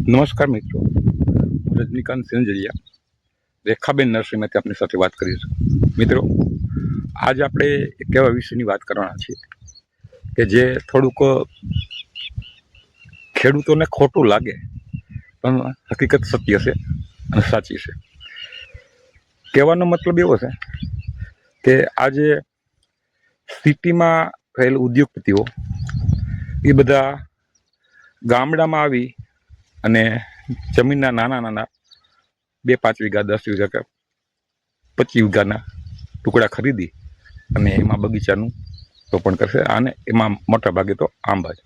નમસ્કાર મિત્રો, હું રજનીકાંત સેંજલિયા રેખાબેન નર્સરીમાંથી આપની સાથે વાત કરીશું. મિત્રો, આજ આપણે એક એવા વિષયની વાત કરવાના છીએ કે જે થોડુંક ખેડૂતોને ખોટું લાગે પણ હકીકત સત્ય છે અને સાચી છે. કહેવાનો મતલબ એવો છે કે આજે સિટીમાં રહેલ ઉદ્યોગપતિઓ એ બધા ગામડામાં આવી અને જમીનના નાના નાના 2-5 વીઘા 10 વીઘા કે 25 વીઘાના ટુકડા ખરીદી અને એમાં બગીચાનું રોપણ કરશે. અને એમાં મોટા ભાગે તો આંબા જ.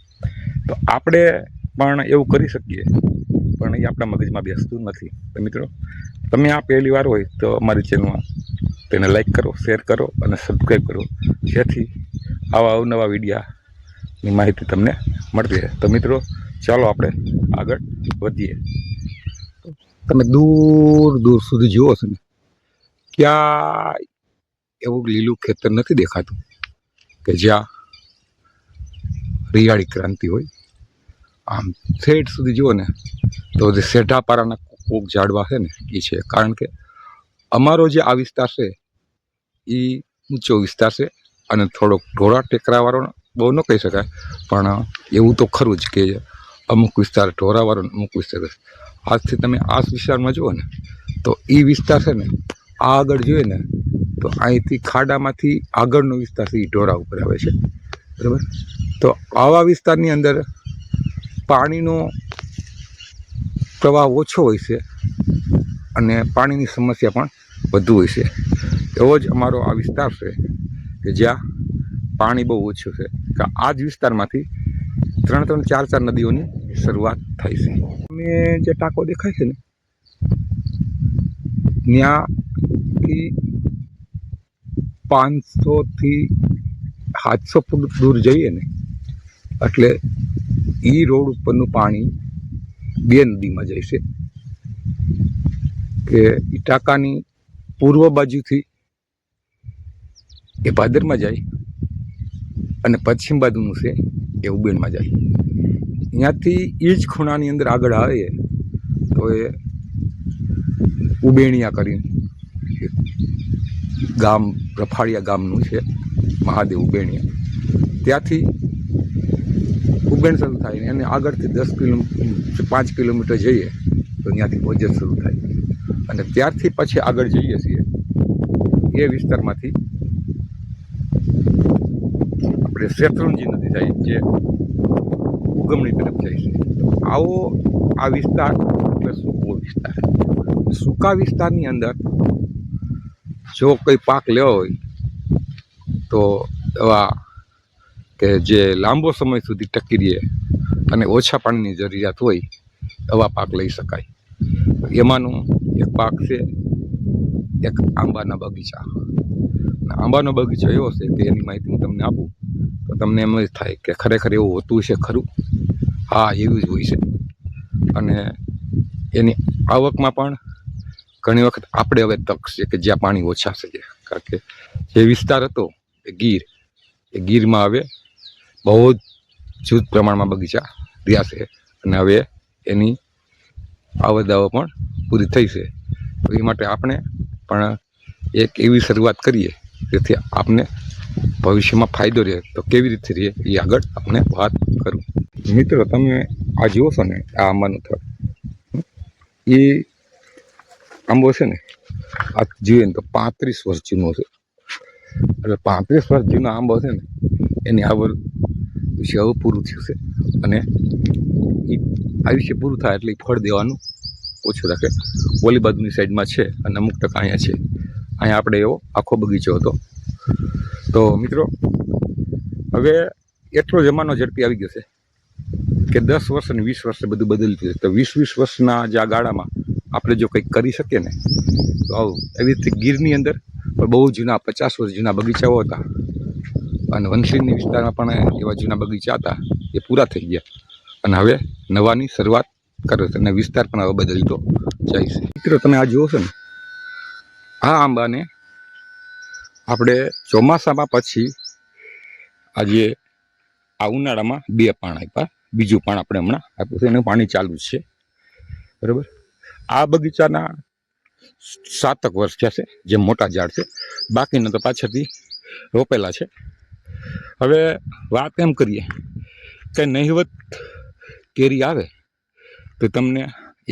તો આપણે પણ એવું કરી શકીએ, પણ એ આપણા મગજમાં બેસતું નથી. તો મિત્રો, તમે આ પહેલી વાર હોય તો અમારી ચેનલમાં તેને લાઈક કરો, શેર કરો અને સબસ્ક્રાઈબ કરો, જેથી આવા અવનવા વિડીયાની માહિતી તમને મળતી રહે. તો મિત્રો, ચાલો આપણે આગળ વધીએ. તમે દૂર દૂર સુધી જુઓ છો ને, ક્યાં એવું લીલું ખેતર નથી દેખાતું કે જ્યાં હરિયાળી ક્રાંતિ હોય. આમ છેટ સુધી જુઓ ને તો જે સેઢાપારાના કોક ઝાડવા છે ને એ છે. કારણ કે અમારો જે આ વિસ્તાર છે એ ઊંચો વિસ્તાર છે અને થોડોક ઢોળા ટેકરાવાળો બહુ ન કહી શકાય, પણ એવું તો ખરું જ કે અમુક વિસ્તાર ઢોરાવાળો, અમુક વિસ્તાર. આજથી તમે આ વિસ્તારમાં જુઓ ને તો એ વિસ્તાર છે ને, આ આગળ જોઈએ ને તો અહીંથી ખાડામાંથી આગળનો વિસ્તાર છે એ ઢોરા ઉપર આવે છે, બરાબર. તો આવા વિસ્તારની અંદર પાણીનો પ્રવાહ ઓછો હોય છે અને પાણીની સમસ્યા પણ વધુ હોય છે. એવો જ અમારો આ વિસ્તાર છે કે જ્યાં પાણી બહુ ઓછું છે. કે આ જ વિસ્તારમાંથી 3-4 નદીઓની શરૂઆત થાય છે. અમે જે ટાંકો દેખાય છે ને ત્યાંથી 500 થી 700 ફૂટ દૂર જઈએ ને એટલે એ રોડ ઉપરનું પાણી 2 નદીમાં જાય છે. કે એ ટાંકાની પૂર્વ બાજુથી એ ભાદરમાં જાય અને પશ્ચિમ બાજુનું છે એ ઉબેણમાં જાય. ત્યાંથી એ જ ખૂણાની અંદર આગળ આવે તો એ ઉબેણિયા કરીને ગામ, રફાળિયા ગામનું છે, મહાદેવ ઉબેણિયા. ત્યાંથી ઉબેણ શરૂ થાય અને આગળથી 5 કિલોમીટર જઈએ તો ત્યાંથી ભોજન શરૂ થાય. અને ત્યારથી પછી આગળ જઈએ છીએ એ વિસ્તારમાંથી આપણે શેત્રુંજી નદી થાય જે ઉગમણી તરફ જાય છે. આવો આ વિસ્તાર એટલે સૂકો વિસ્તાર. સૂકા વિસ્તારની અંદર જો કોઈ પાક લેવો હોય તો એવા કે જે લાંબો સમય સુધી ટકી રહે અને ઓછા પાણીની જરૂરિયાત હોય એવા પાક લઈ શકાય. એમાંનું એક પાક છે એક આંબાના બગીચા. આંબાનો બગીચો એવો છે કે એની માહિતી હું તમને આપું તો તમને એમ જ થાય કે ખરેખર એવું હોતું છે ખરું? હા, એવું જ હોય છે. અને એની આવકમાં પણ ઘણી વખત આપણે હવે તક છે કે જ્યાં પાણી ઓછા છે. કારણ કે જે વિસ્તાર હતો એ ગીરમાં હવે બહુ જ જૂથ પ્રમાણમાં બગીચા રહ્યા છે અને હવે એની આવક પણ પૂરી થઈ છે. તો એ માટે આપણે પણ એક એવી શરૂઆત કરીએ જેથી આપને ભવિષ્યમાં ફાયદો રહે. તો કેવી રીતે રહે એ આગળ આપણે વાત કરું. મિત્રો, તમે આ જુઓ છો ને, આ આંબાનું થડ, એ આંબો છે ને, આ જોઈએ ને તો 35 વર્ષ જૂનો છે. એટલે 35 વર્ષ જૂનો આંબો છે ને એની આ વર્ષ હવે પૂરું થયું છે. અને એ આયુષ્ય પૂરું થાય એટલે ફળ દેવાનું ઓછું રાખે. ઓલી બાજુની સાઈડમાં છે અને અમુક ટકા અહીંયા છે. અહીંયા આપણે એવો આખો બગીચો હતો. તો મિત્રો, હવે એટલો જમાનો ઝડપી આવી ગયો છે કે 10 વર્ષ અને 20 વર્ષે બધું બદલતું છે. તો 20-20 વર્ષના જે આ ગાળામાં આપણે જો કંઈક કરી શકીએ ને તો આવું. એવી રીતે ગીરની અંદર બહુ જૂના 50 વર્ષ જૂના બગીચાઓ હતા અને વંથલીની વિસ્તારમાં પણ એવા જૂના બગીચા હતા. એ પૂરા થઈ ગયા અને હવે નવાની શરૂઆત કરે છે અને વિસ્તાર પણ હવે બદલતો જાય છે. મિત્રો, તમે આ જુઓ છો ને, આ આંબાને આપણે ચોમાસામાં પછી આજે આ ઉનાળામાં 2 પાન આપ્યા. બીજું પાન આપણે હમણાં આપ્યું છે. એનું પાણી ચાલુ છે. બરાબર. આ બગીચાના 7 વર્ષ થયા છે, જે મોટા ઝાડ છે, બાકીના તો પાછળથી રોપેલા છે. હવે વાત એમ કરીએ કે નહિવત કેરી આવે તો તમને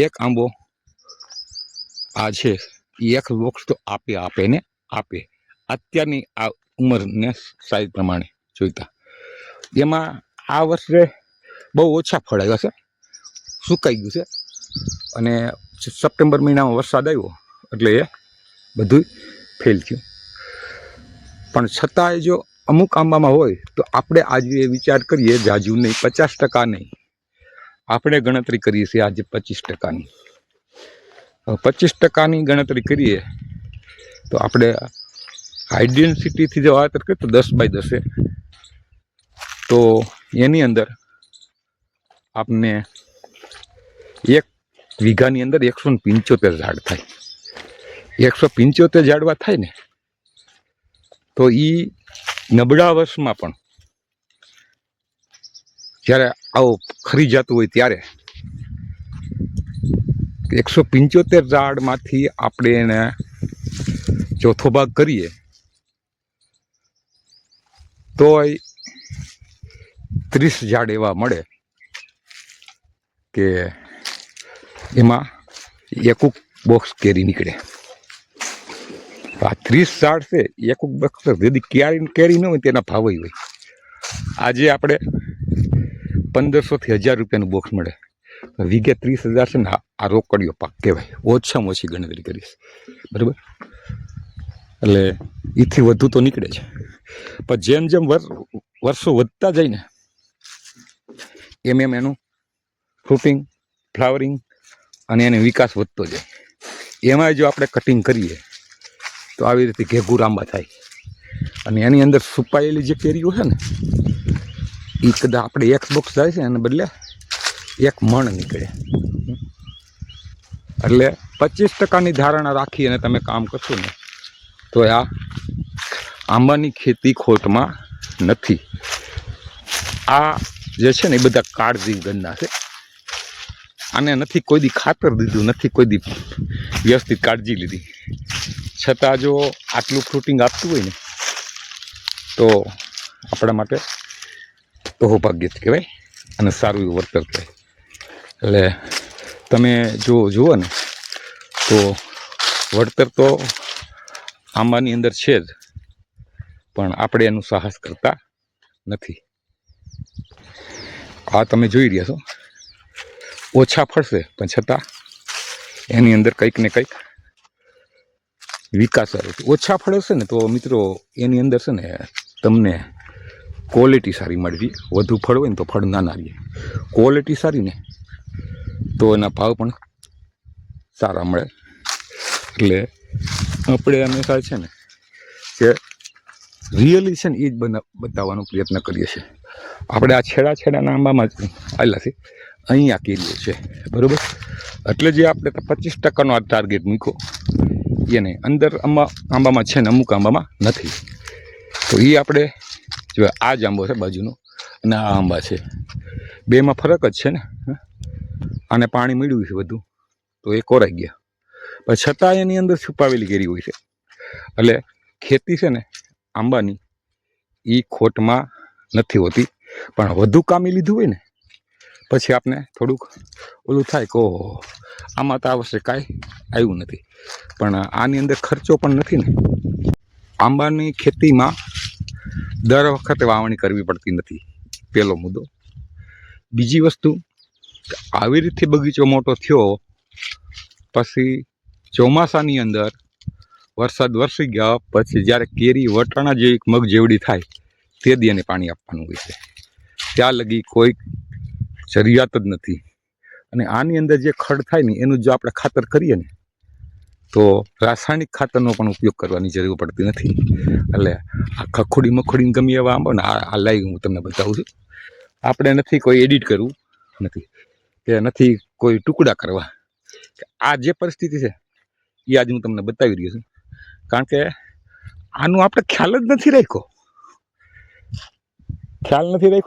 એક આંબો આ છે એ એક વૃક્ષ તો આપે ને આપે, અત્યારની આ ઉંમરને સાઈઝ પ્રમાણે જોઈતા. એમાં આ વર્ષે બહુ ઓછા ફળ આવ્યા છે, સુકાઈ ગયું છે. અને સપ્ટેમ્બર મહિનામાં વરસાદ આવ્યો એટલે એ બધું ફેલ થયું. પણ છતાંય જો અમુક આંબામાં હોય તો આપણે આજે વિચાર કરીએ, જાજુ નહીં, 50% નહીં, આપણે ગણતરી કરીએ છીએ આજે 25%ની. 25%ની ગણતરી કરીએ તો આપણે હાઈ ડેન્સિટીથી જો વાવેતર કરીએ તો 10x10 તો એની અંદર આપને 1 વીઘાની અંદર 175 ઝાડ થાય. 175 ઝાડવા થાય ને તો એ નબળા વર્ષમાં પણ જ્યારે આવો ખરી જતું હોય ત્યારે 175 ઝાડમાંથી આપણે એને ચોથો ભાગ કરીએ તોય 30 ઝાડ એવા મળે કે એમાં એકુક બોક્સ કેરી નીકળે. આ 30 ઝાડ છે, એકુક બોક્સ જેથી કેરી ન હોય તેના ભાવ હોય. આજે આપણે 1500 થી 1000 રૂપિયાનું બોક્સ મળે, વીઘે 30,000 છે ને આ રોકડીઓ પાક કહેવાય. ઓછામાં ઓછી ગણતરી કરીશ, બરાબર. એટલે એથી વધુ તો નીકળે છે, પણ જેમ જેમ વર્ષો વધતા જાય ને એમ એનું ફ્રૂટિંગ, ફ્લાવરિંગ અને એનો વિકાસ વધતો જાય. એમાં જો આપણે કટિંગ કરીએ તો આવી રીતે ઘેઘુર આંબા થાય. અને એની અંદર છુપાયેલી જે કેરીઓ છે ને એ કદાચ આપણે એક બોક્સ જાય છે એને બદલે 1 મણ નીકળે. એટલે 25%ની ધારણા રાખી અને તમે કામ કરશો ને તો આ આંબાની ખેતી ખોટમાં નથી. આ જે છે ને એ બધા કાળજી ગણના છે. આને નથી કોઈ દી ખાતર દીધું, નથી કોઈ દી વ્યવસ્થિત કાળજી લીધી, છતાં જો આટલું ફ્રૂટિંગ આપતું હોય ને તો આપણા માટે સૌભાગ્ય જ કહેવાય અને સારું એવું વર્તર કહેવાય. એટલે તમે જો જુઓ ને તો વળતર તો આંબાની અંદર છે જ, પણ આપણે એનું સાહસ કરતા નથી. આ તમે જોઈ રહ્યા છો, ઓછા ફળશે પણ છતાં એની અંદર કંઈક ને કંઈક વિકાસ આવે છે. ઓછા ફળ હશે ને તો મિત્રો એની અંદર છે ને તમને ક્વોલિટી સારી મળી. વધુ ફળ હોય ને તો ફળ નાના રહીએ, ક્વોલિટી સારી ને તો એના ભાવ પણ સારા મળે. એટલે આપણે હંમેશા છે ને કે રિયલી છે ને એ જ બતાવવાનો પ્રયત્ન કરીએ છીએ. આપણે આ છેડાના આંબામાં જ આવેલા છે, અહીંયા કેરીઓ છે, બરાબર. એટલે જે આપણે 25%નો આ ટાર્ગેટ મૂક્યો એને અંદર આંબામાં છે ને અમુક આંબામાં નથી. તો એ આપણે જો આ જ આંબો છે બાજુનો અને આ આંબા છે, બેમાં ફરક જ છે ને. આને પાણી મળ્યું છે બધું તો એ કોરાઈ ગયા, પણ છતાં એની અંદર છુપાવેલી કેરી હોય છે. એટલે ખેતી છે ને આંબાની એ ખોટમાં નથી હોતી, પણ વધુ કામી લીધું હોય ને પછી આપણે થોડુંક ઓલું થાય કે ઓહો આમાં તો આ વર્ષે કાંઈ આવ્યું નથી. પણ આની અંદર ખર્ચો પણ નથી ને. આંબાની ખેતીમાં દર વખતે વાવણી કરવી પડતી નથી, પહેલો મુદ્દો. બીજી વસ્તુ, આવી રીતે બગીચો મોટો થયો પછી ચોમાસાની અંદર વરસાદ વરસી ગયા પછી જ્યારે કેરી વટાણા જેવી મગ જેવડી થાય તે દી એને પાણી આપવાનું હોય છે. ત્યાં લગી કોઈ જરૂરિયાત જ નથી. અને આની અંદર જે ખડ થાય ને એનું જો આપણે ખાતર કરીએ ને તો રાસાયણિક ખાતરનો પણ ઉપયોગ કરવાની જરૂર પડતી નથી. એટલે આ ખખોડી મખોડીને ગમે એવા આંબો ને આ લાઈવ હું તમને બતાવું છું. આપણે નથી કોઈ એડિટ કરવું, નથી કે નથી કોઈ ટુકડા કરવા. આ જે પરિસ્થિતિ છે એ આજે હું તમને બતાવી રહ્યો છું, કારણ કે આનું આપણે ખ્યાલ જ નથી રાખ્યો.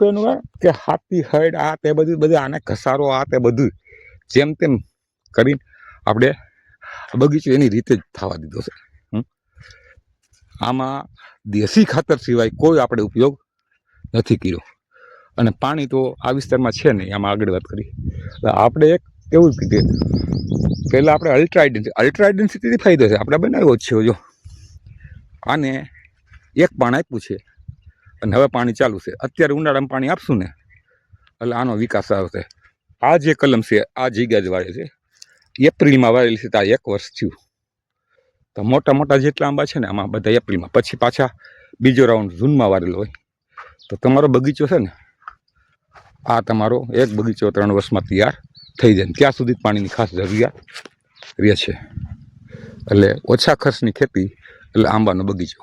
એનું કે હાથી હડ આ તે બધું આને ઘસારો આ તે બધું જેમ તેમ કરીને આપણે બગીચો એની રીતે જ થવા દીધો છે. આમાં દેશી ખાતર સિવાય કોઈ આપણે ઉપયોગ નથી કર્યો. અને પાણી તો આ વિસ્તારમાં છે નહીં, આમાં આગળ વાત કરી. આપણે એક એવું જ કીધું, પહેલાં આપણે અલ્ટ્રા ડેન્સિટીથી ફાયદો છે, આપણે બનાવ્યો જ છે. જો આને એક પાણી આપ્યું છે અને હવે પાણી ચાલુ છે. અત્યારે ઉનાળામાં પાણી આપશું ને એટલે આનો વિકાસ આવશે. આ જે કલમ છે આ જગ્યા જ વાળે છે, એપ્રિલમાં વાવેલી છે. તો આ 1 વર્ષ થયું. તો મોટા મોટા જેટલા આંબા છે ને આમાં બધા એપ્રિલમાં, પછી પાછા બીજો રાઉન્ડ જૂનમાં વારેલો હોય. તો તમારો બગીચો છે ને આ તમારો એક બગીચો 3 વર્ષમાં તૈયાર થઈ જાય. ત્યાં સુધી પાણીની ખાસ જરૂરિયાત રહે છે. એટલે ઓછા ખર્ચની ખેતી એટલે આંબાનો બગીચો.